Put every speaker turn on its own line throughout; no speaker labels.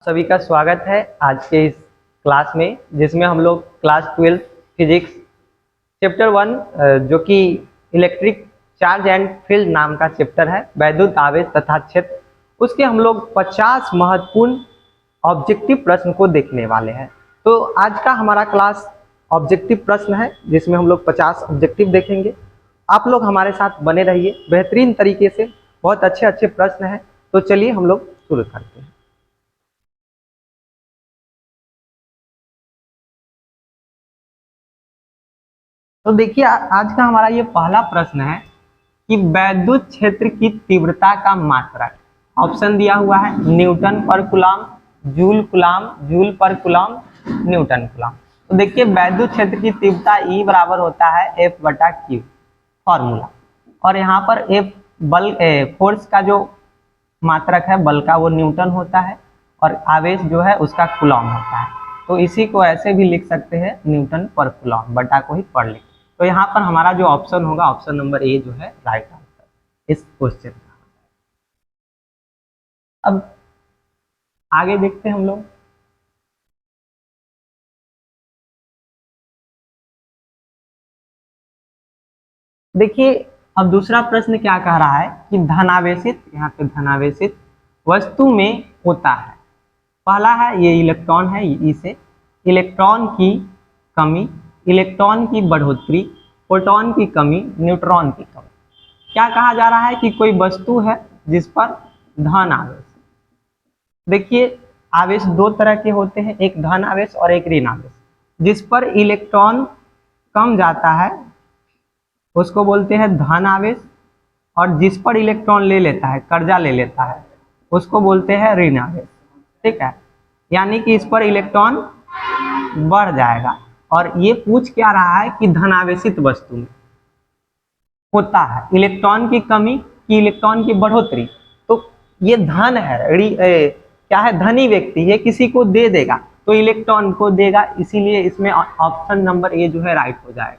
सभी का स्वागत है आज के इस क्लास में, जिसमें हम लोग क्लास 12 फिजिक्स चैप्टर 1 जो कि इलेक्ट्रिक चार्ज एंड फील्ड नाम का चैप्टर है, वैद्युत आवेश तथा क्षेत्र, उसके हम लोग 50 महत्वपूर्ण ऑब्जेक्टिव प्रश्न को देखने वाले हैं। तो आज का हमारा क्लास ऑब्जेक्टिव प्रश्न है, जिसमें हम लोग 50 ऑब्जेक्टिव देखेंगे। आप लोग हमारे साथ बने रहिए, बेहतरीन तरीके से बहुत अच्छे अच्छे प्रश्न हैं। तो चलिए हम लोग शुरू करते हैं। तो देखिए आज का हमारा ये पहला प्रश्न है कि वैद्युत क्षेत्र की तीव्रता का मात्रक। ऑप्शन दिया हुआ है न्यूटन पर कूलम, जूल कूलम, जूल पर कूलम, न्यूटन कूलम। तो देखिए वैद्युत क्षेत्र की तीव्रता E बराबर होता है F/Q फॉर्मूला, और यहाँ पर F बल फोर्स का जो मात्रक है बल का वो न्यूटन होता है, और आवेश जो है उसका कूलम होता है। तो इसी को ऐसे भी लिख सकते हैं न्यूटन पर कूलम, बटा को ही पर लिख। तो यहाँ पर हमारा जो ऑप्शन होगा, ऑप्शन नंबर ए जो है राइट आंसर इस क्वेश्चन का। अब आगे देखते हैं हम लोग। देखिए अब दूसरा प्रश्न क्या कह रहा है कि धनावेशित, यहाँ पे धनावेशित वस्तु में होता है। पहला है ये इलेक्ट्रॉन है, इसे इलेक्ट्रॉन की कमी, इलेक्ट्रॉन की बढ़ोतरी, प्रोटॉन की कमी, न्यूट्रॉन की कमी। क्या कहा जा रहा है कि कोई वस्तु है जिस पर धन आवेश। देखिए आवेश दो तरह के होते हैं, एक धन आवेश और एक ऋण आवेश। जिस पर इलेक्ट्रॉन कम जाता है उसको बोलते हैं धन आवेश, और जिस पर इलेक्ट्रॉन ले लेता है, कर्जा ले लेता है, उसको बोलते हैं ऋण आवेश। ठीक है, यानी कि इस पर इलेक्ट्रॉन बढ़ जाएगा। और ये पूछ क्या रहा है कि धनावेशित वस्तु में होता है इलेक्ट्रॉन की कमी कि इलेक्ट्रॉन की बढ़ोतरी। तो ये धन है, क्या है, धनी व्यक्ति है, किसी को दे देगा तो इलेक्ट्रॉन को देगा, इसीलिए इसमें ऑप्शन नंबर ए जो है राइट हो जाएगा।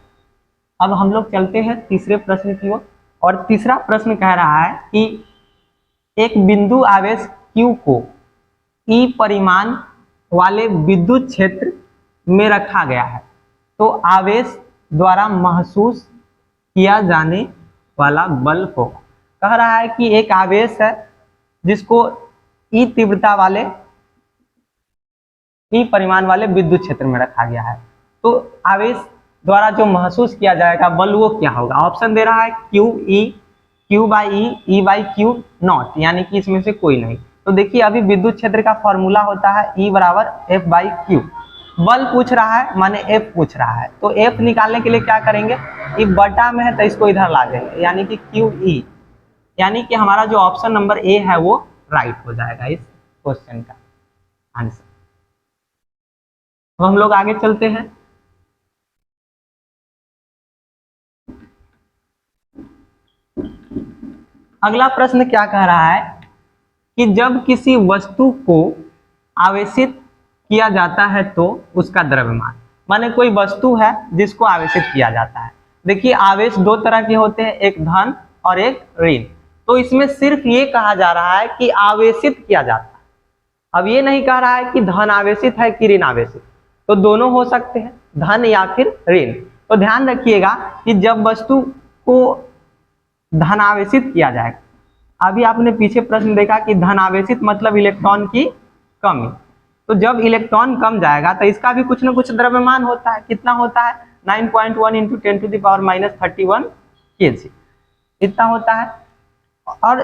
अब हम लोग चलते हैं तीसरे प्रश्न की ओर, और तीसरा प्रश्न कह रहा है कि एक बिंदु आवेश Q को E परिमाण वाले विद्युत क्षेत्र में रखा गया है, तो आवेश द्वारा महसूस किया जाने वाला बल होगा। कह रहा है कि एक आवेश है जिसको E तीव्रता वाले, E परिमाण वाले विद्युत क्षेत्र में रखा गया है, तो आवेश द्वारा जो महसूस किया जाएगा बल वो क्या होगा। ऑप्शन दे रहा है Q/E/Q नॉट, यानी कि इसमें से कोई नहीं। तो देखिए अभी विद्युत क्षेत्र का फॉर्मूला होता है E बराबर F/Q। बल पूछ रहा है माने F पूछ रहा है, तो F निकालने के लिए क्या करेंगे, E बटा में है तो इसको इधर ला देंगे, यानी कि QE, यानी कि हमारा जो ऑप्शन नंबर ए है वो राइट हो जाएगा इस क्वेश्चन का आंसर। तो हम लोग आगे चलते हैं। अगला प्रश्न क्या कह रहा है कि जब किसी वस्तु को आवेशित किया जाता है तो उसका द्रव्यमान, माने कोई वस्तु है जिसको आवेशित किया जाता है। देखिए आवेश दो तरह के होते हैं, एक धन और एक ऋण। तो इसमें सिर्फ ये कहा जा रहा है कि आवेशित किया जाता है। अब ये नहीं कह रहा है कि धन आवेशित है कि ऋण आवेशित, तो दोनों हो सकते हैं, धन या फिर ऋण। तो ध्यान रखिएगा कि जब वस्तु को धनावेशित किया जाएगा, अभी आपने पीछे प्रश्न देखा कि धनावेशित मतलब इलेक्ट्रॉन की कमी, तो जब इलेक्ट्रॉन कम जाएगा तो इसका भी कुछ ना कुछ द्रव्यमान होता है। कितना होता है, 9.1 × 10⁻³ kg इतना होता है। और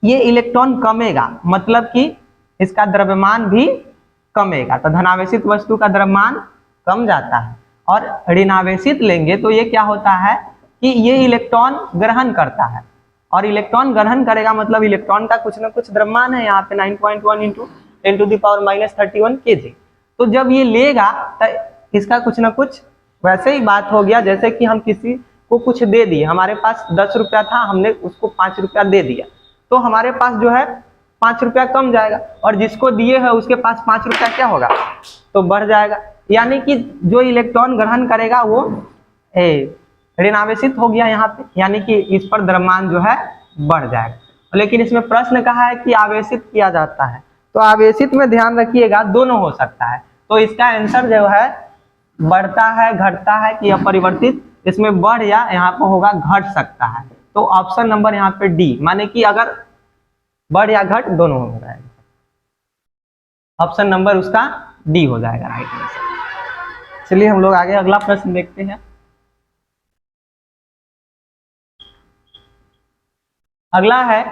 ये इलेक्ट्रॉन कमेगा मतलब कि इसका द्रव्यमान भी कमेगा, तो धनावेशित वस्तु का द्रव्यमान कम जाता है। और ऋणावेशित लेंगे तो ये क्या होता है कि ये इलेक्ट्रॉन ग्रहण करता है, और इलेक्ट्रॉन ग्रहण करेगा मतलब इलेक्ट्रॉन का कुछ ना कुछ द्रव्यमान है, यहाँ पे 9.1 × 10⁻³ kg। तो जब ये लेगा तो इसका कुछ ना कुछ वैसे ही बात हो गया जैसे कि हम किसी को कुछ दे दिए, हमारे पास 10 रुपया था, हमने उसको 5 रुपया दे दिया, तो हमारे पास जो है 5 रुपया कम जाएगा, और जिसको दिए है उसके पास 5 रुपया क्या होगा, तो बढ़ जाएगा। यानी कि जो इलेक्ट्रॉन ग्रहण करेगा वो ऋणावेशित हो गया यहाँ पे, यानी कि इस पर द्रव्यमान जो है बढ़ जाएगा। लेकिन इसमें प्रश्न कहा है कि आवेशित किया जाता है, तो आवेशित में ध्यान रखिएगा दोनों हो सकता है। तो इसका आंसर जो है बढ़ता है, घटता है कि अपरिवर्तित, इसमें बढ़ या यहाँ पर होगा घट सकता है। तो ऑप्शन नंबर यहाँ पे डी, माने कि अगर बढ़ या घट दोनों हो जाएगा, ऑप्शन नंबर उसका डी हो जाएगा राइट आंसर। चलिए हम लोग आगे अगला प्रश्न देखते हैं। अगला है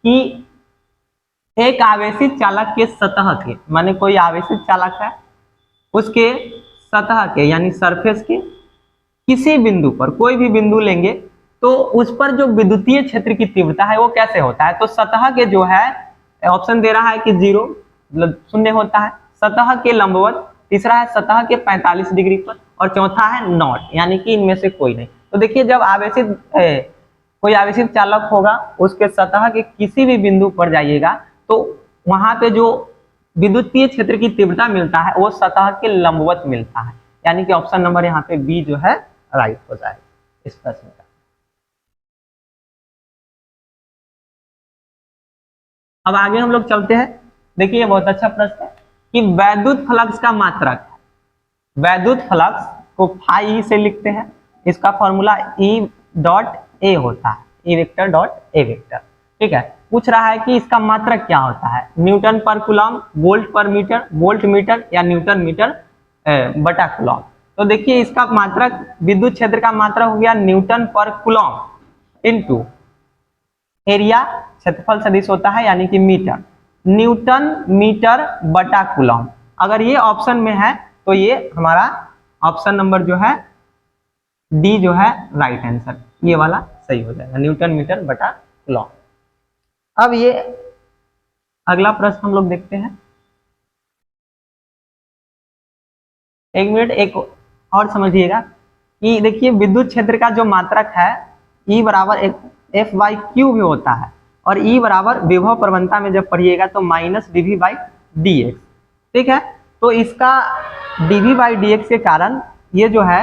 कि एक आवेशित चालक के सतह के, माने कोई आवेशित चालक है, उसके सतह के यानी सरफेस के किसी बिंदु पर, कोई भी बिंदु लेंगे तो उस पर जो विद्युतीय क्षेत्र की तीव्रता है वो कैसे होता है। तो सतह के जो है ऑप्शन दे रहा है कि 0 मतलब शून्य होता है, सतह के लंबवत, तीसरा है सतह के 45 डिग्री पर, और चौथा है नॉट, यानी कि इनमें से कोई नहीं। तो देखिए जब आवेशित कोई आवेशित चालक होगा उसके सतह के किसी भी बिंदु पर जाइएगा तो वहां पे जो विद्युतीय क्षेत्र की तीव्रता मिलता है वो सतह के लंबवत मिलता है, यानी कि ऑप्शन नंबर यहाँ पे बी जो है राइट हो जाएगा इस प्रश्न का। अब आगे हम लोग चलते हैं। देखिए ये बहुत अच्छा प्रश्न है कि वैद्युत फ्लक्स का मात्रक है, वैद्युत फ्लक्स को फाई से लिखते हैं, इसका फॉर्मूला ई डॉट ए होता है, E vector dot A vector, ठीक है। पूछ रहा है कि इसका मात्रक क्या होता है, न्यूटन पर कूलम, वोल्ट पर मीटर, वोल्ट मीटर या न्यूटन मीटर बटा कूलम। तो देखिए इसका मात्रक, विद्युत क्षेत्र का मात्रक हो गया न्यूटन पर कूलम इनटू एरिया, क्षेत्रफल सदिश होता है यानी कि मीटर, न्यूटन मीटर बटा कूलम। अगर ये ऑप्शन में है तो ये हमारा ऑप्शन नंबर जो है डी जो है राइट आंसर, ये वाला सही हो जाएगा, न्यूटन मीटर बटा कूलम। अब ये अगला प्रश्न हम लोग देखते हैं। एक मिनट, एक और समझिएगा कि देखिए विद्युत क्षेत्र का जो मात्रक है E बराबर एफ बाई क्यू भी होता है, और E बराबर विभव प्रवणता में जब पढ़िएगा तो minus dv by D x, ठीक है। तो इसका dv बाई डी एक्स के कारण ये जो है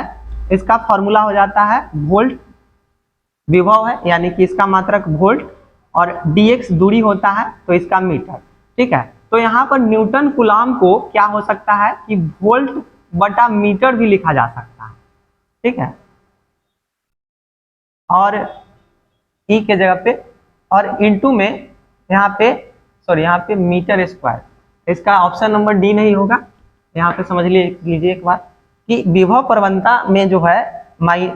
इसका फॉर्मूला हो जाता है वोल्ट, विभव है यानी कि इसका मात्रक वोल्ट, और dx दूरी होता है तो इसका मीटर, ठीक है। तो यहाँ पर न्यूटन कूलम को क्या हो सकता है कि वोल्ट बटा मीटर भी लिखा जा सकता है, ठीक है, और ई के जगह पे, और इनटू में यहाँ पे सॉरी यहाँ पे मीटर स्क्वायर, इसका ऑप्शन नंबर डी नहीं होगा। यहाँ पे समझ लीजिए एक बात कि विभव प्रवणता में जो है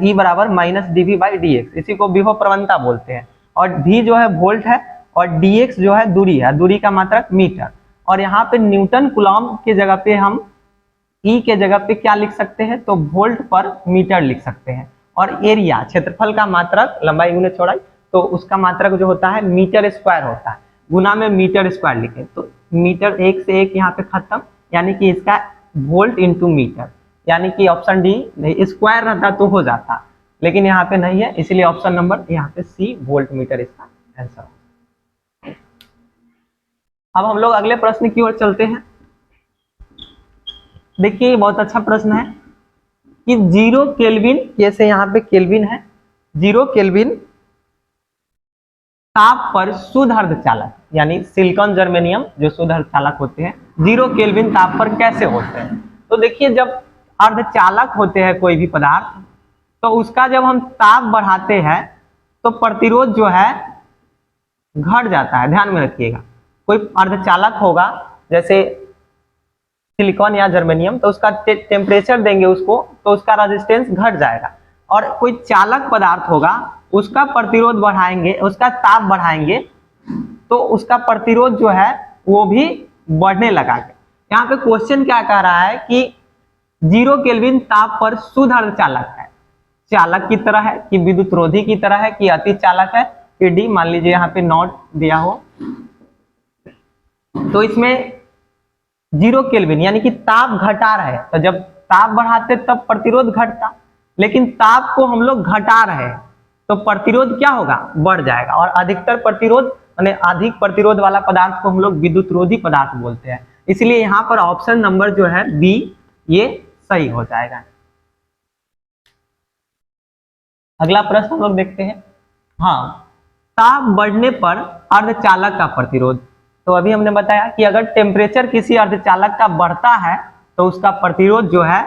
ई बराबर minus dv by D x, इसी को विभव प्रवणता बोलते हैं, और v जो है वोल्ट है और dx जो है दूरी है, दूरी का मात्रक मीटर, और यहाँ पे न्यूटन कूलम के जगह पे हम ई के जगह पे क्या लिख सकते हैं तो वोल्ट पर मीटर लिख सकते हैं, और एरिया क्षेत्रफल का मात्रक लंबाई गुने चौड़ाई, तो उसका मात्रक जो होता है मीटर स्क्वायर होता है, गुना में मीटर स्क्वायर लिखे तो मीटर एक से एक यहाँ पे खत्म, यानी कि इसका वोल्ट इंटू मीटर, यानी कि ऑप्शन डी नहीं, स्क्वायर रहता तो हो जाता लेकिन यहाँ पे नहीं है, इसलिए ऑप्शन नंबर यहाँ पे सी वोल्ट मीटर इसका आंसर। अब हम लोग अगले प्रश्न की ओर चलते हैं। देखिए बहुत अच्छा प्रश्न है कि 0 केल्विन, जैसे यहाँ पे केल्विन है, 0 केल्विन ताप पर शुद्ध अर्धचालक यानी सिलिकॉन जर्मेनियम जो शुद्ध अर्धचालक होते हैं 0 केल्विन ताप पर कैसे होते हैं। तो देखिए जब अर्धचालक होते हैं कोई भी पदार्थ तो उसका जब हम ताप बढ़ाते हैं तो प्रतिरोध जो है घट जाता है, ध्यान में रखिएगा। कोई अर्धचालक होगा जैसे सिलिकॉन या जर्मेनियम, तो उसका टेम्परेचर देंगे उसको तो उसका रेजिस्टेंस घट जाएगा, और कोई चालक पदार्थ होगा उसका प्रतिरोध बढ़ाएंगे, उसका ताप बढ़ाएंगे तो उसका प्रतिरोध जो है वो भी बढ़ने लगा। यहाँ पे क्वेश्चन क्या कह रहा है कि 0 केल्विन ताप पर शुद्ध अर्धचालक है, चालक की तरह है कि विद्युत रोधी की तरह है कि अति चालक है कि डी, मान लीजिए यहाँ पे नॉट दिया हो, तो इसमें 0 केल्विन यानी कि ताप घटा रहे, तो जब ताप बढ़ाते तब प्रतिरोध घटता, लेकिन ताप को हम लोग घटा रहे तो प्रतिरोध क्या होगा बढ़ जाएगा, और अधिकतर प्रतिरोध यानी अधिक प्रतिरोध वाला पदार्थ को हम लोग विद्युत रोधी पदार्थ बोलते हैं, इसलिए यहाँ पर ऑप्शन नंबर जो है बी ये सही हो जाएगा। अगला प्रश्न हम लोग देखते हैं। हाँ, ताप बढ़ने पर अर्धचालक का प्रतिरोध, तो अभी हमने बताया कि अगर टेम्परेचर किसी अर्धचालक का बढ़ता है तो उसका प्रतिरोध जो है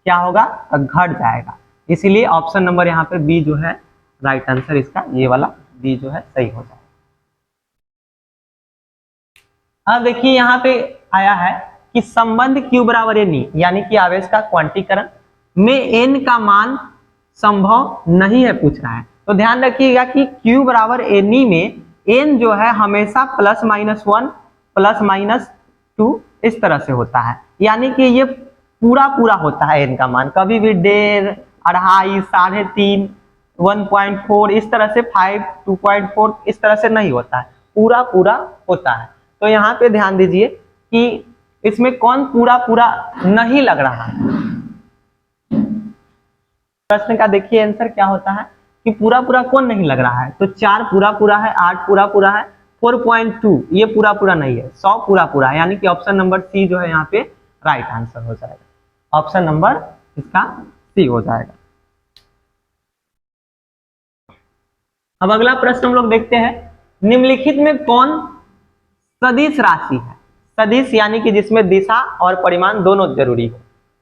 क्या होगा, घट जाएगा। इसीलिए ऑप्शन नंबर यहाँ पे बी जो है राइट आंसर इसका, ये वाला बी जो है सही हो जाएगा। अब देखिए यहाँ पे आया है कि संबंध Q बराबर N, यानी कि आवेश का क्वांटीकरण में N का मान संभव नहीं है पूछ रहा है। तो ध्यान रखिएगा कि Q बराबर N में N जो है हमेशा +-1 +-2 इस तरह से होता है, यानी कि ये पूरा पूरा होता है N का मान, कभी भी 1.5, 2.5, 3.5, 1.4 इस तरह से 5, 2.4 इस तरह से नहीं होता है, पूरा पूरा होता है। तो यहाँ पे ध्यान दीजिए कि इसमें कौन पूरा पूरा नहीं लग रहा है। प्रश्न का देखिए आंसर क्या होता है कि पूरा पूरा कौन नहीं लग रहा है, तो 4 पूरा पूरा है, 8 पूरा पूरा है, 4.2 ये पूरा पूरा नहीं है, 100 पूरा पूरा है, यानी कि ऑप्शन नंबर सी जो है यहाँ पे राइट आंसर हो जाएगा। ऑप्शन नंबर इसका सी हो जाएगा। अब अगला प्रश्न हम लोग देखते हैं, निम्नलिखित में कौन सदिश राशि है। सदिश यानी कि जिसमें दिशा और परिमाण दोनों जरूरी हो,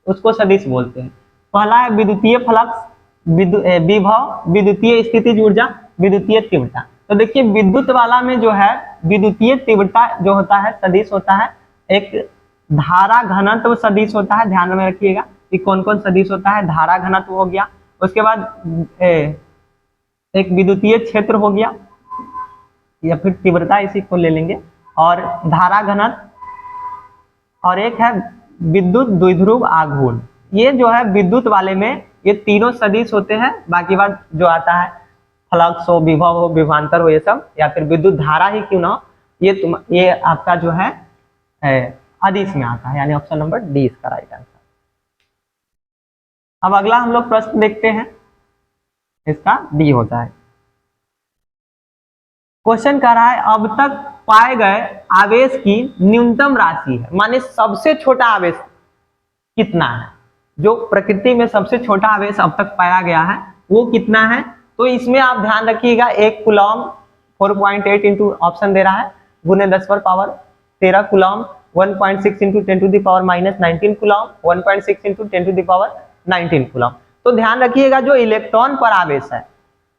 उसको सदिश बोलते हैं। पहला है विद्युतीय फ्लक्स, विभव, विद्युतीय स्थितिज ऊर्जा, विद्युतीय तीव्रता। तो देखिए विद्युत वाला में जो है विद्युतीय तीव्रता जो होता है सदिश होता है, एक धारा घनत्व सदिश होता है, ध्यान में रखिएगा कि कौन कौन सदिश होता है। धारा घनत्व हो गया, उसके बाद एक विद्युतीय क्षेत्र हो गया, या फिर तीव्रता इसी को ले लेंगे, और धारा घनत्व, और एक है विद्युत द्विध्रुव आघूर्ण। ये जो है विद्युत वाले में ये तीनों सदिश होते हैं, बाकी बात जो आता है फ्लक्स हो, विभव हो, विभवांतर हो, ये सब, या फिर विद्युत धारा ही क्यों ना हो, ये आपका जो है अदिश में आता है, यानी ऑप्शन नंबर डी इसका राइट आंसर। अब अगला हम लोग प्रश्न देखते हैं, इसका डी हो जाए। क्वेश्चन कह रहा है अब तक पाए गए आवेश की न्यूनतम राशि है, माने सबसे छोटा आवेश कितना है, जो प्रकृति में सबसे छोटा आवेश अब तक पाया गया है वो कितना है। तो इसमें आप ध्यान रखिएगा, 1 कूलम 4.8 इंटू ऑप्शन दे रहा है गुने 10⁻13 coulomb, 1.6 into 10⁻−19 coulomb, 1.6 into 10⁻19 coulomb. तो ध्यान रखिएगा जो इलेक्ट्रॉन पर आवेश है,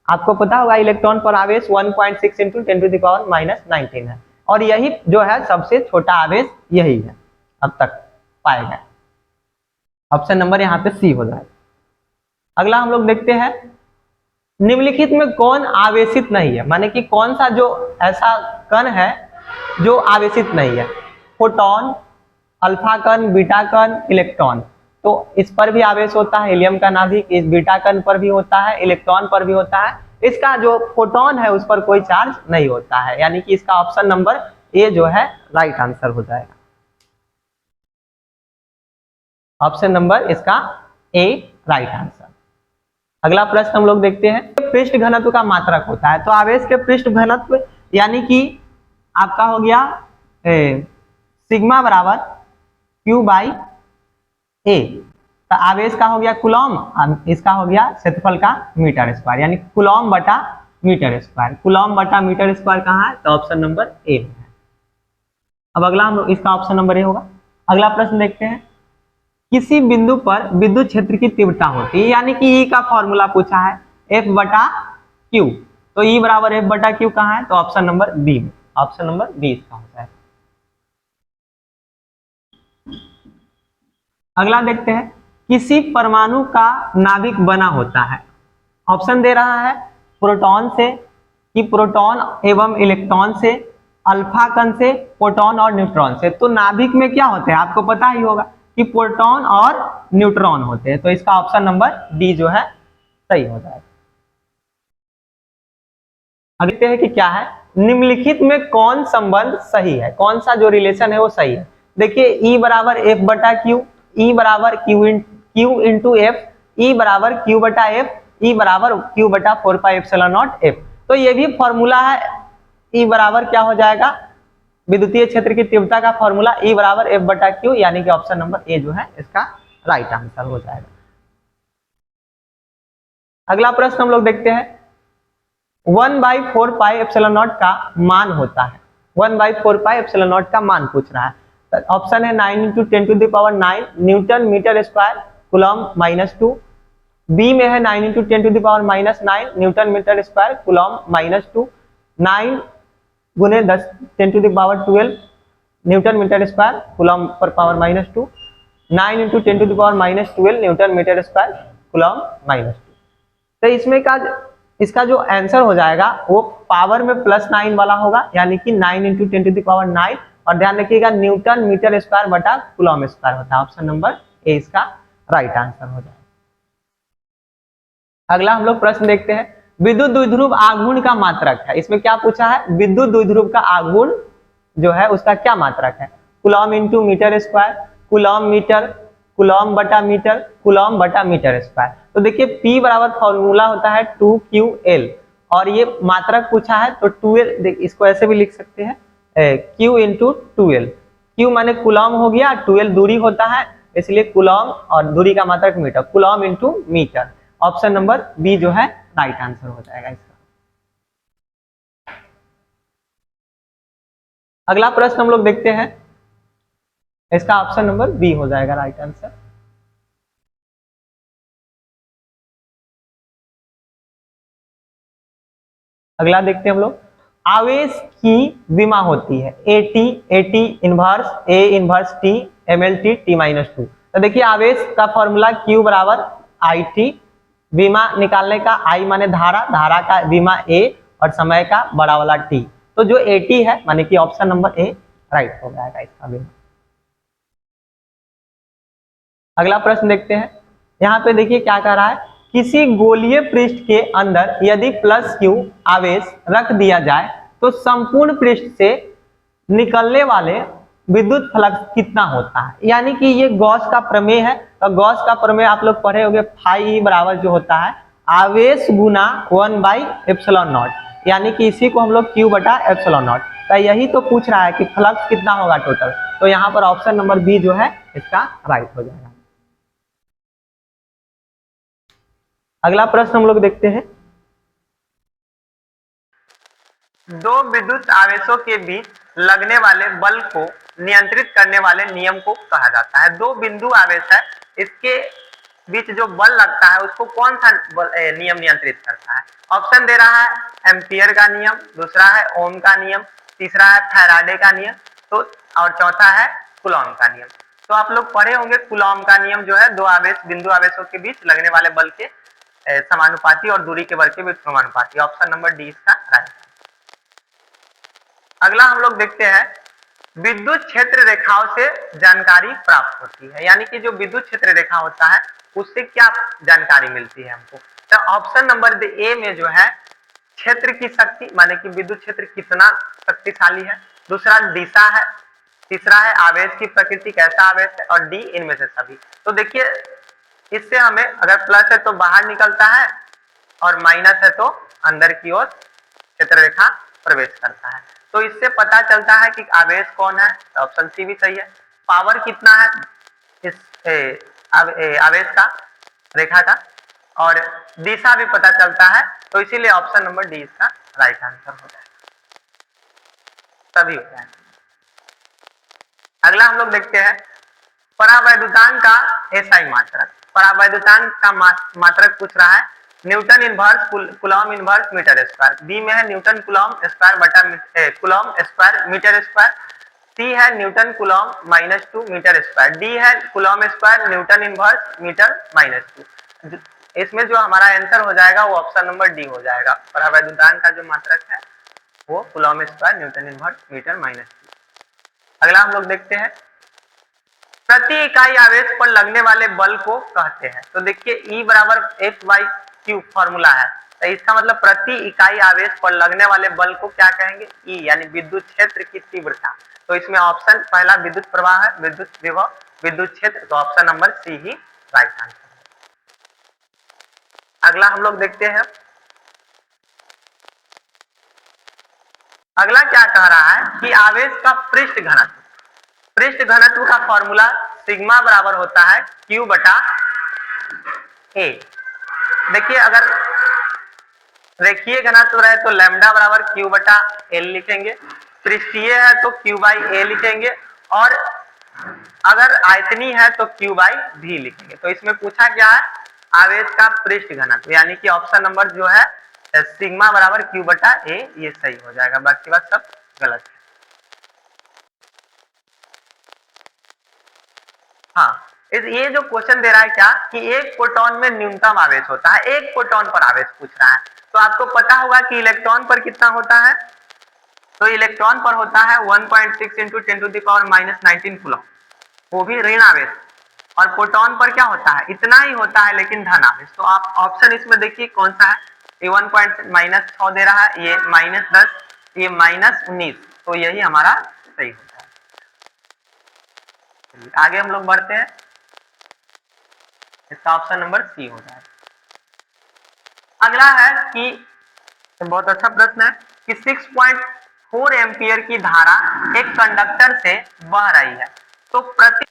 आपको पता होगा इलेक्ट्रॉन पर आवेश 1.6 इंटू 10⁻19 है, और यही जो है सबसे छोटा आवेश यही है अब तक पाया गया। ऑप्शन नंबर यहाँ पे सी हो जाए। अगला हम लोग देखते हैं, निम्नलिखित में कौन आवेशित नहीं है, माने कि कौन सा जो ऐसा कण है जो आवेशित नहीं है। फोटोन, अल्फा कण, बीटा कण, इलेक्ट्रॉन, तो इस पर भी आवेश होता है, हीलियम का नाभिक इस बीटा कण पर भी होता है, इलेक्ट्रॉन पर भी होता है। इसका जो फोटोन है उस पर कोई चार्ज नहीं होता है, यानी कि इसका ऑप्शन नंबर ए जो है राइट आंसर हो जाएगा। ऑप्शन नंबर इसका ए राइट आंसर। अगला प्रश्न हम लोग देखते हैं, पृष्ठ घनत्व का मात्रक होता है। तो आवेश के पृष्ठ घनत्व यानी कि आपका हो गया सिग्मा बराबर क्यू बाई ए, तो आवेश का हो गया कूलम, इसका हो गया क्षेत्रफल का मीटर स्क्वायर, यानी कूलम बटा मीटर स्क्वायर। कूलम बटा मीटर स्क्वायर कहाँ है, तो ऑप्शन नंबर ए में है। अब अगला हम लोग इसका ऑप्शन नंबर ए होगा। अगला प्रश्न देखते हैं, किसी बिंदु पर विद्युत क्षेत्र की तीव्रता होती है, यानी कि ई का फॉर्मूला पूछा है एफ बटा क्यू, तो ई बराबर एफ बटा क्यू कहाँ है, तो ऑप्शन नंबर बी में, ऑप्शन नंबर बी इसका होता है। अगला देखते हैं, किसी परमाणु का नाभिक बना होता है, ऑप्शन दे रहा है प्रोटॉन से, कि प्रोटॉन एवं इलेक्ट्रॉन से, अल्फा कण से, प्रोटॉन और न्यूट्रॉन से। तो नाभिक में क्या होते हैं आपको पता ही होगा कि प्रोटॉन और न्यूट्रॉन होते हैं, तो इसका ऑप्शन नंबर डी जो है सही हो जाएगा। अब देखते हैं कि क्या है, निम्नलिखित में कौन संबंध सही है, कौन सा जो रिलेशन है वो सही है। देखिए ई बराबर एफ बटा क्यू, ई बराबर क्यू इंटू एफ, ई बराबर क्यू बटा एफ, ई बराबर क्यू बटा 4πε0 एफ। तो ये भी फॉर्मूला है, ई बराबर क्या हो जाएगा, विद्युतीय क्षेत्र की तीव्रता का फॉर्मूला ई बराबर एफ बटा क्यू, यानी कि ऑप्शन नंबर ए जो है इसका राइट आंसर हो जाएगा। अगला प्रश्न हम लोग देखते हैं, 1/4πε0 का मान होता है, 1/4 पाई एप्सिलॉन नॉट का मान पूछ रहा है। ऑप्शन है 9 × 10⁹ newton metre square coulomb -2। B में है 9 × 10⁻⁹ न्यूटन मीटर स्क्वायर कूलम -2। 9 गुने 10⁻12 न्यूटन मीटर स्क्वायर कूलम पर power -2। 9 × 10⁻12 newton metre square coulomb -2। तो इसमें का इसका जो आंसर हो जाएगा वो पावर में +9 वाला होगा, यानी कि 9 × 10⁹ और ध्यान रखिएगा न्यूटन मीटर स्क्वायर बटा कूलम स्क्वायर होता है। ऑप्शन नंबर ए इसका राइट आंसर हो जाएगा। अगला हम लोग प्रश्न देखते हैं, विद्युत द्विध्रुव आघूर्ण का मात्रक है। इसमें क्या पूछा है, विद्युत द्विध्रुव का आघूर्ण जो है उसका क्या मात्रक है। Coulomb × metre square, coulomb metre, coulomb बटा मीटर, कूलम बटा मीटर स्क्वायर। तो देखिए P बराबर फॉर्मूला होता है 2QL और ये मात्रक पूछा है तो 2L, इसको ऐसे भी लिख सकते हैं Q × 2L। Q माने कूलम हो गया, 2L दूरी होता है, इसलिए कूलम और दूरी का मात्रक metre, coulomb × metre. Option number B जो है राइट आंसर हो जाएगा इसका। अगला प्रश्न हम लोग देखते हैं, इसका ऑप्शन नंबर बी हो जाएगा राइट आंसर। अगला देखते हैं हम लोग, आवेश की विमा होती है AT inverse A inverse T MLT T-2। तो देखिए आवेश का फॉर्मूला Q बराबर IT, विमा निकालने का I माने धारा, धारा का विमा A और समय का बड़ा वाला T। तो जो AT है माने कि ऑप्शन नंबर ए राइट हो जाएगा इसका विमा। अगला प्रश्न देखते हैं, यहाँ पे देखिए क्या कह रहा है, किसी गोलीय पृष्ठ के अंदर यदि +Q आवेश रख दिया जाए तो संपूर्ण पृष्ठ से निकलने वाले विद्युत फ्लक्स कितना होता है। यानी कि ये गॉस का प्रमेय है, तो गॉस का प्रमेय आप लोग पढ़े होंगे, फाई बराबर जो होता है आवेश गुना 1/ε0, यानी कि इसी को हम लोग Q बटा ε0। तो यही तो पूछ रहा है कि फ्लक्स कितना होगा टोटल, तो यहाँ पर ऑप्शन नंबर बी जो है इसका राइट हो जाएगा। अगला प्रश्न हम लोग देखते हैं, दो विद्युत आवेशों के बीच लगने वाले बल को नियंत्रित करने वाले नियम को कहा जाता है। दो बिंदु आवेश है, इसके बीच जो बल लगता है उसको कौन सा नियम नियंत्रित करता है। ऑप्शन दे रहा है एम्पियर का नियम, दूसरा है ओम का नियम, तीसरा है फैराडे का नियम, तो और चौथा है कूलॉम का नियम। तो आप लोग पढ़े होंगे कूलॉम का नियम जो है दो आवेश बिंदु आवेशों के बीच लगने वाले बल के समानुपाती और दूरी के वर्ग के बीच समानुपाती। ऑप्शन नंबर डी इसका राइट। अगला हम लोग देखते हैं, विद्युत क्षेत्र रेखाओं से जानकारी प्राप्त होती है, यानी कि जो विद्युत क्षेत्र रेखा होता है उससे क्या जानकारी मिलती है हमको। तो ऑप्शन नंबर ए में जो है क्षेत्र की शक्ति, माने कि विद्युत क्षेत्र कितना शक्तिशाली है, दूसरा दिशा है, तीसरा है आवेश की प्रकृति कैसा आवेश है, और डी इनमें से सभी। तो देखिए इससे हमें अगर प्लस है तो बाहर निकलता है और माइनस है तो अंदर की ओर क्षेत्र रेखा प्रवेश करता है। तो इससे पता चलता है कि आवेश कौन है, तो ऑप्शन सी भी सही है। पावर कितना है इस आवेश का रेखा का, और दिशा भी पता चलता है, तो इसीलिए ऑप्शन नंबर डी इसका राइट आंसर हो जाएगा, सभी हो जाएगा। अगला हम लोग देखते हैं, परावैद्युतांक का एसआई मात्रक। परावैद्युतांक का मात्रक पूछ रहा है, newton inverse coulomb inverse metre square. B में है न्यूटन कूलॉम स्क्वायर बटा coulomb square metre square, C है newton coulomb -2 metre square, D है coulomb square newton inverse metre -2। इसमें जो हमारा आंसर हो जाएगा वो ऑप्शन नंबर डी हो जाएगा। परावैद्युतांक का जो मात्रक है वो coulomb square newton inverse metre -2। अगला हम लोग देखते हैं, प्रति इकाई आवेश पर लगने वाले बल को कहते हैं। तो देखिए E बराबर F/Q फॉर्मूला है, तो इसका मतलब प्रति इकाई आवेश पर लगने वाले बल को क्या कहेंगे, E, यानी विद्युत क्षेत्र की तीव्रता। तो इसमें ऑप्शन पहला विद्युत प्रवाह है, विद्युत विभव, विद्युत क्षेत्र, तो ऑप्शन नंबर सी ही राइट आंसर है। अगला हम लोग देखते हैं, अगला क्या कह रहा है कि आवेश का पृष्ठ घनत्व। पृष्ठ घनत्व का फॉर्मूला सिग्मा बराबर होता है Q बटा A। देखिए अगर रेखीय घनत्व रहे तो लैम्डा बराबर Q बटा L लिखेंगे, पृष्ठीय है तो Q बाई ए लिखेंगे, और अगर आयतनी है तो Q बाई भी लिखेंगे। तो इसमें पूछा क्या है, आवेश का पृष्ठ घनत्व, यानी कि ऑप्शन नंबर जो है सिग्मा बराबर Q बटा ए, ये सही हो जाएगा, बाकी बात सब गलत है। हाँ, ये जो क्वेश्चन दे रहा है क्या कि एक प्रोटॉन में न्यूनतम आवेश होता है, एक प्रोटॉन पर आवेश पूछ रहा है। तो आपको पता होगा कि इलेक्ट्रॉन पर कितना होता है, तो इलेक्ट्रॉन पर होता है 1.6 इंटू 10⁻⁻19 कूलम, वो भी ऋण आवेश। और प्रोटॉन पर क्या होता है, इतना ही होता है लेकिन धन आवेश। तो आप ऑप्शन इसमें देखिए कौन सा है, ये 1.6 दे रहा है, ये -10, ये -19, तो यही हमारा सही होता है। आगे हम लोग बढ़ते हैं, इसका ऑप्शन नंबर सी हो जाए। अगला है कि बहुत अच्छा प्रश्न है कि 6.4 एम्पियर की धारा एक कंडक्टर से बह रही है, तो प्रति,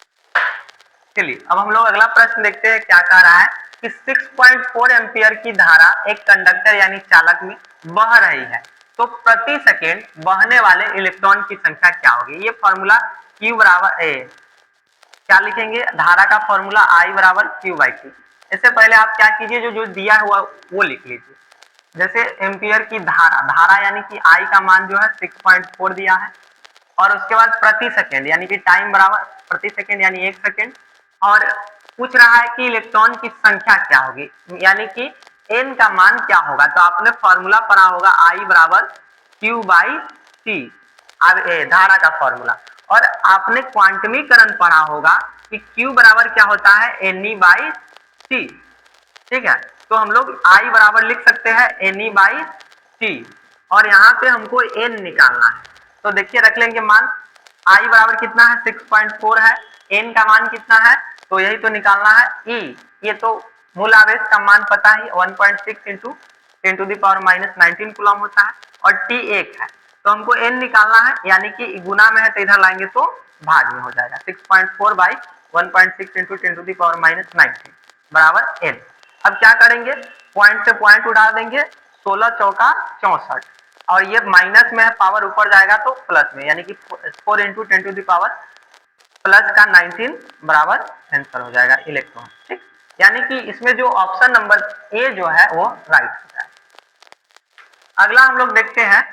चलिए अब हम लोग अगला प्रश्न देखते हैं क्या कह रहा है कि 6.4 एम्पियर की धारा एक कंडक्टर यानी चालक में बह रही है, तो प्रति सेकेंड बहने वाले इलेक्ट्रॉन की संख्या क्या होगी। ये फॉर्मूला Q बराबर ए, क्या लिखेंगे, धारा का फॉर्मूला I बराबर Q बाई Q। इससे पहले आप क्या कीजिए, जो दिया हुआ वो लिख लीजिए। जैसे एम्पियर की धारा यानी कि I का मान जो है 6.4 दिया है, और उसके बाद प्रति सेकेंड यानी कि टाइम बराबर प्रति सेकेंड यानी 1 सेकेंड, और पूछ रहा है कि इलेक्ट्रॉन की संख्या क्या होगी, यानी कि n का मान क्या होगा। तो आपने फॉर्मूला पढ़ा होगा I बराबर Q बाई T, धारा का फॉर्मूला, और आपने क्वांटमीकरण पढ़ा होगा कि Q बराबर क्या होता है, Ne बाई T, ठीक है। तो हम लोग I बराबर लिख सकते हैं Ne बाई T, और यहाँ पे हमको n निकालना है। तो देखिए रख लेंगे मान, I बराबर कितना है 6.4 है, n का मान कितना है, तो यही तो निकालना है E, ये तो मूल आवेश का मान पता ही 1.6 इंटू 10⁻⁻19 कूलम होता है, और T 1 है, तो हमको n निकालना है, यानी कि गुना में है तो इधर लाएंगे तो भाग में हो जाएगा, 6.4 बाई 1.6 इंटू 10⁻⁻19 बराबर n। अब क्या करेंगे, पॉइंट से पॉइंट उड़ा देंगे, 16 चौका 64, और ये माइनस में है, पावर ऊपर जाएगा तो प्लस में, यानी कि 4 इंटू 10⁻+19 बराबर आंसर हो जाएगा इलेक्ट्रॉन, ठीक। यानी कि इसमें जो ऑप्शन नंबर ए जो है वो राइट हो जाएगा। अगला हम लोग देखते हैं,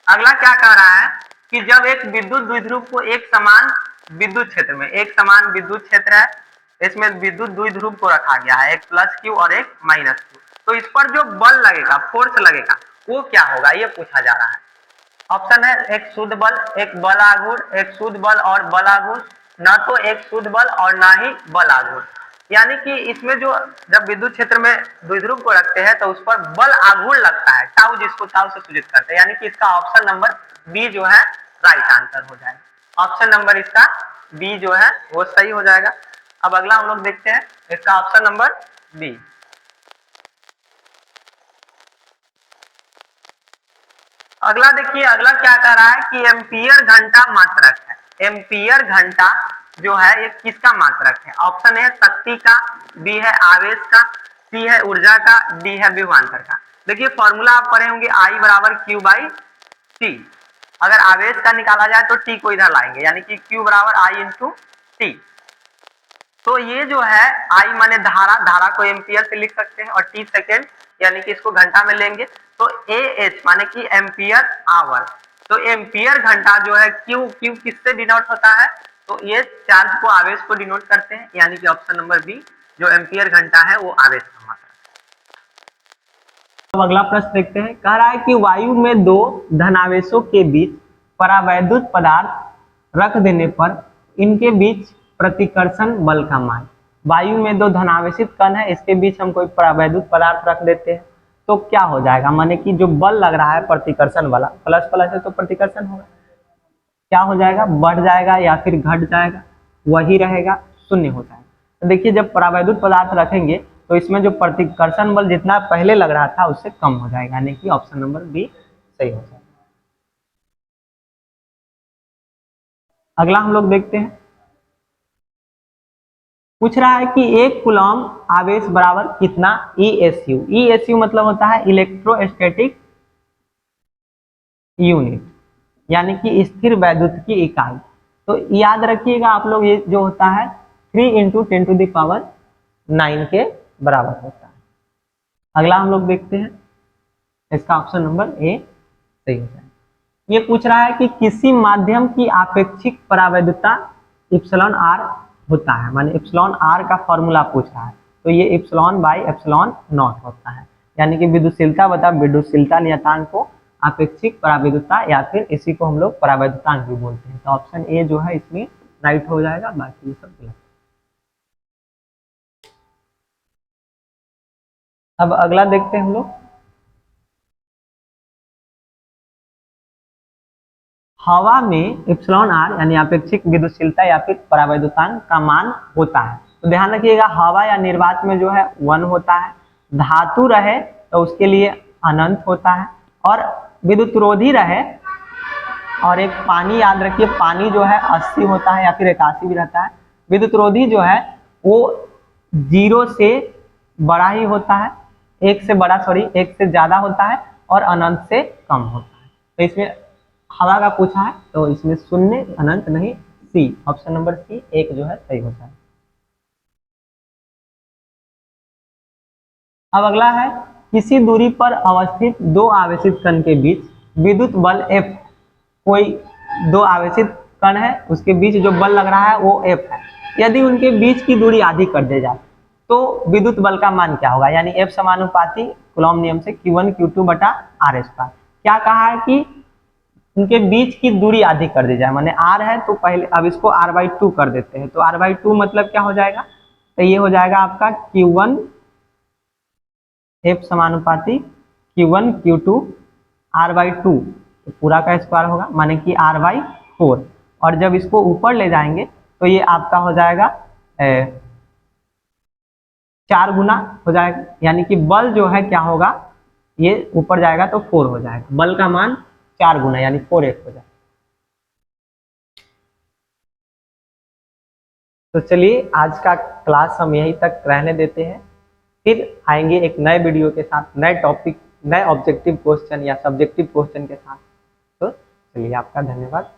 अगला क्या कह रहा है कि जब एक विद्युत द्विध्रुव को एक समान विद्युत क्षेत्र में, एक समान विद्युत क्षेत्र है, इसमें विद्युत द्विध्रुव को रखा गया है, एक +Q और एक -Q, तो इस पर जो बल लगेगा, फोर्स लगेगा, वो क्या होगा, ये पूछा जा रहा है। ऑप्शन है एक शुद्ध बल, एक बल आघूर्ण, एक शुद्ध बल और बल आघूर्ण, ना तो एक शुद्ध बल और ना ही बल आघूर्ण। यानी कि इसमें जो जब विद्युत क्षेत्र में द्विध्रुव को रखते हैं तो उस पर बल आघूर्ण लगता है, टाउ, जिसको टाउ से सूचित करते हैं, यानी कि इसका ऑप्शन नंबर बी जो है राइट आंसर हो जाएगा। ऑप्शन नंबर इसका बी जो है वो सही हो जाएगा। अब अगला हम लोग देखते हैं, इसका ऑप्शन नंबर बी। अगला देखिए, अगला क्या कह रहा है कि एम्पियर घंटा मात्रक है। एम्पियर घंटा जो है ये किसका मात्रक है। ऑप्शन है शक्ति का, बी है आवेश का, सी है ऊर्जा का, डी है विभवांतर का। देखिए फॉर्मूला आप पढ़े होंगे, आई बराबर क्यू बाई टी। अगर आवेश का निकाला जाए तो टी को इधर लाएंगे, यानी कि क्यू बराबर आई इंटू टी। तो ये जो है आई माने धारा, धारा को एम्पियर से लिख सकते हैं, और टी सेकेंड यानी कि इसको घंटा में लेंगे तो ए एच माने कि एम्पियर आवर। तो एम्पियर घंटा जो है क्यू, क्यू किससे डिनोट होता है, तो ये चार्ज को, आवेश को डिनोट करते हैं, यानी कि ऑप्शन नंबर बी जो एम्पियर घंटा है वो आवेश का मात्रा है। अब अगला प्रश्न देखते हैं, कह रहा है कि वायु में दो धनावेशों के बीच परावैद्युत पदार्थ रख देने पर इनके बीच प्रतिकर्षण बल का मान। वायु में दो धनावेशित कण है, इसके बीच हम कोई परावैद्युत पदार्थ रख देते हैं तो क्या हो जाएगा, माने कि जो बल लग रहा है प्रतिकर्षण वाला, प्लस प्लस है तो प्रतिकर्षण होगा, क्या हो जाएगा, बढ़ जाएगा या फिर घट जाएगा, वही रहेगा, शून्य हो जाएगा। तो देखिए जब परावैद्युत पदार्थ रखेंगे तो इसमें जो प्रतिकर्षण बल जितना पहले लग रहा था उससे कम हो जाएगा, यानी कि ऑप्शन नंबर बी सही हो जाएगा। अगला हम लोग देखते हैं, पूछ रहा है कि एक कूलम आवेश बराबर कितना ESU। ESU मतलब होता है इलेक्ट्रोस्टैटिक यूनिट, यानी कि स्थिर वैद्युत की इकाई। तो याद रखिएगा आप लोग, ये जो होता है 3 × 10⁹ के बराबर होता है। अगला हम लोग देखते हैं, इसका ऑप्शन नंबर ए सही हो जाएगा। ये पूछ रहा है कि किसी माध्यम की आपेक्षिक परावैद्युता इप्सिलॉन आर होता है, माने इप्सिलॉन आर का फॉर्मूला पूछ रहा है, तो ये ε/ε0 होता है, यानी कि विद्युतशीलता बता विद्युतशीलता नियतांक को आपेक्षिक परावैद्युता या फिर इसी को हम लोग परावैद्युतांक भी बोलते हैं। तो ऑप्शन ए जो है इसमें राइट हो जाएगा, बाकी ये सब गलत। अब अगला देखते हैं हम लोग, हवा में εr यानी अपेक्षिक विद्युतशीलता या फिर परावैद्युतांक का मान होता है। तो ध्यान रखिएगा, हवा या निर्वात में जो है 1 होता है, धातु रहे तो उसके लिए अनंत होता है, और विद्युतरोधी रहे और एक पानी, याद रखिए पानी जो है 80 होता है या फिर 81 भी रहता है। विद्युतरोधी जो है वो 0 से बड़ा ही होता है, 1 से ज्यादा होता है और अनंत से कम होता है। तो इसमें हवा का पूछा है तो इसमें शून्य, अनंत नहीं, सी, ऑप्शन नंबर सी एक जो है सही होता है। अब अगला है, किसी दूरी पर अवस्थित दो आवेशित कण के बीच विद्युत बल F, कोई दो आवेशित कण है उसके बीच जो बल लग रहा है वो F है, यदि उनके बीच की दूरी आधी कर दे जाए तो विद्युत बल का मान क्या होगा, यानी F समानुपाती कूलॉम नियम से Q1 Q2 बटा R स्क्वायर। क्या कहा है कि उनके बीच की दूरी आधी कर दी जाए, माने R है तो पहले अब इसको R/2 कर देते हैं, तो R/2 मतलब क्या हो जाएगा, तो ये हो जाएगा आपका Q1 F समानुपाती Q1 Q2 R/2, तो पूरा का स्क्वायर होगा, माने कि R/4, और जब इसको ऊपर ले जाएंगे तो ये आपका हो जाएगा 4 गुना हो जाएगा, यानी कि बल जो है क्या होगा, ये ऊपर जाएगा तो 4 हो जाएगा, बल का मान 4 गुना यानी 4F हो जाएगा। तो चलिए आज का क्लास हम यहीं तक रहने देते हैं, फिर आएंगे एक नए वीडियो के साथ, नए टॉपिक, नए ऑब्जेक्टिव क्वेश्चन या सब्जेक्टिव क्वेश्चन के साथ। तो चलिए आपका धन्यवाद।